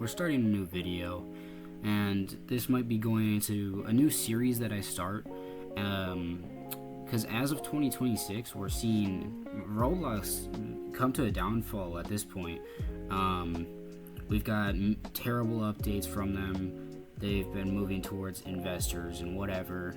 we're starting a new video, and this might be going into a new series that I start. Because as of 2026, we're seeing Roblox come to a downfall at this point. We've got terrible updates from them. They've been moving towards investors and whatever.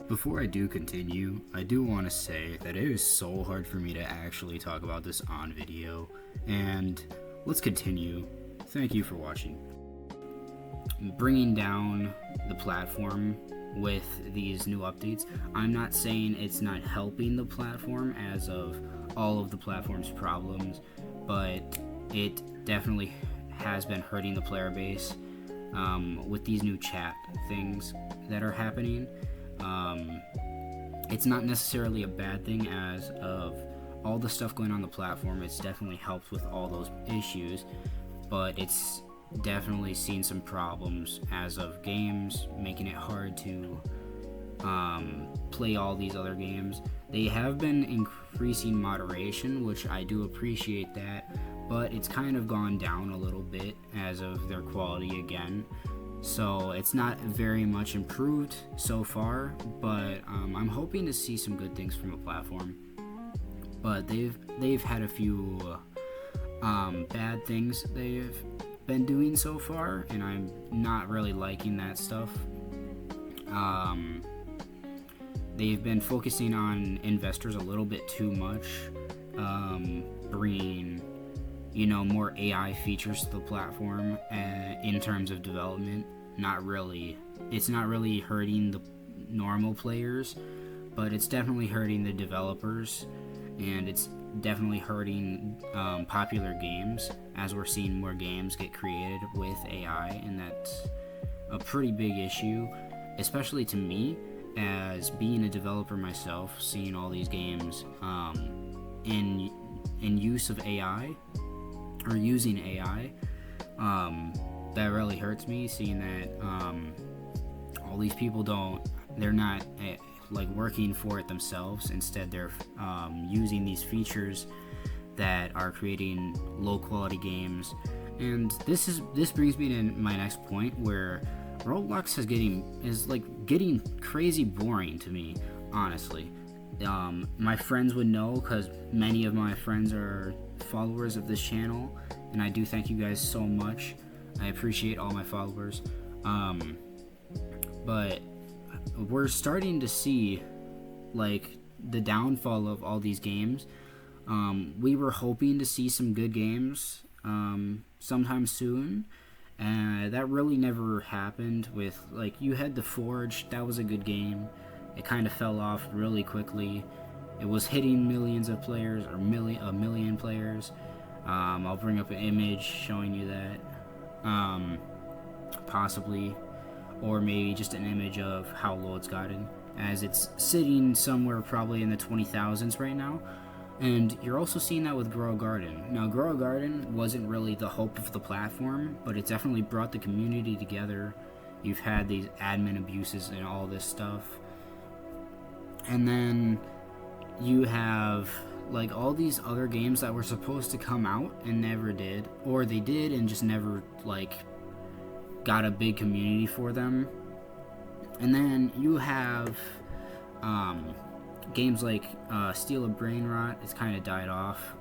Before I do continue, I do want to say that it is so hard for me to actually talk about this on video. And let's continue. Thank you for watching. Bringing down the platform with these new updates, I'm not saying it's not helping the platform as of all of the platform's problems, but it definitely has been hurting the player base with these new chat things that are happening. It's not necessarily a bad thing as of all the stuff going on the platform. It's definitely helped with all those issues, but it's definitely seen some problems as of games, making it hard to play all these other games. They have been increasing moderation, which I do appreciate that, but it's kind of gone down a little bit as of their quality again. So it's not very much improved so far, but I'm hoping to see some good things from the platform. But they've had a few bad things they've been doing so far, and I'm not really liking that stuff. They've been focusing on investors a little bit too much, bringing more AI features to the platform in terms of development. It's not really hurting the normal players, but it's definitely hurting the developers, and it's definitely hurting popular games as we're seeing more games get created with AI, and that's a pretty big issue, especially to me as being a developer myself, seeing all these games in use of AI or using AI. That really hurts me, seeing that all these people they're not working for it themselves. Instead, they're using ththese features that are creating low quality games. And this brings me to my next point, where Roblox is getting crazy boring to me, honestly. My friends would know, because many of my friends are followers of this channel, and I do thank you guys so much. I appreciate all my followers. But we're starting to see the downfall of all these games. We were hoping to see some good games sometime soon, and that really never happened. With you had The Forge, that was a good game. It kind of fell off really quickly. It was hitting millions of players, or a million players. I'll bring up an image showing you that, possibly, or maybe just an image of how low it's gotten, as it's sitting somewhere probably in the 20,000s right now. And you're also seeing that with Grow a Garden. Now, Grow a Garden wasn't really the hope of the platform, but it definitely brought the community together. You've had these admin abuses and all this stuff. And then you have all these other games that were supposed to come out and never did, or they did and just never got a big community for them. And then you have games like Steal a Brainrot. It's kind of died off,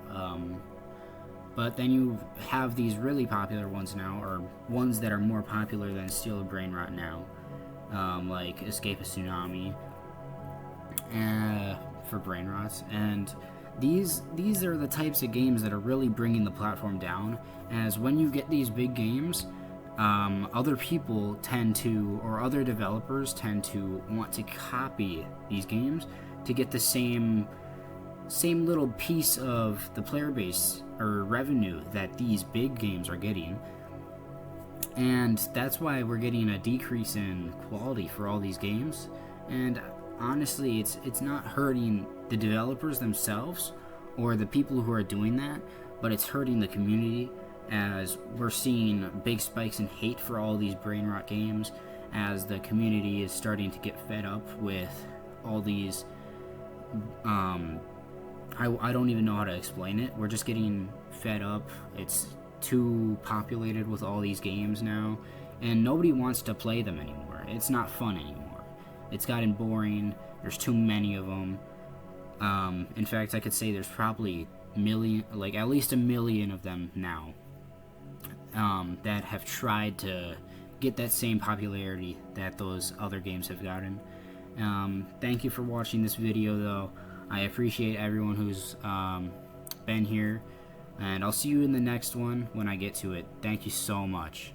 but then you have these really popular ones now, or ones that are more popular than Steal a Brainrot now, like Escape a Tsunami for Brainrots. And these are the types of games that are really bringing the platform down, as when you get these big games, other people or other developers tend to want to copy these games to get the same little piece of the player base or revenue that these big games are getting. And that's why we're getting a decrease in quality for all these games. And honestly, it's not hurting the developers themselves or the people who are doing that, but it's hurting the community, as we're seeing big spikes in hate for all these brainrot games, as the community is starting to get fed up with all these I don't even know how to explain it. We're just getting fed up. It's too populated with all these games now, and nobody wants to play them anymore. It's not fun anymore. It's gotten boring. There's too many of them. In fact, I could say there's probably at least a million of them now, that have tried to get that same popularity that those other games have gotten. Thank you for watching this video, though. I appreciate everyone who's been here, and I'll see you in the next one when I get to it. Thank you so much.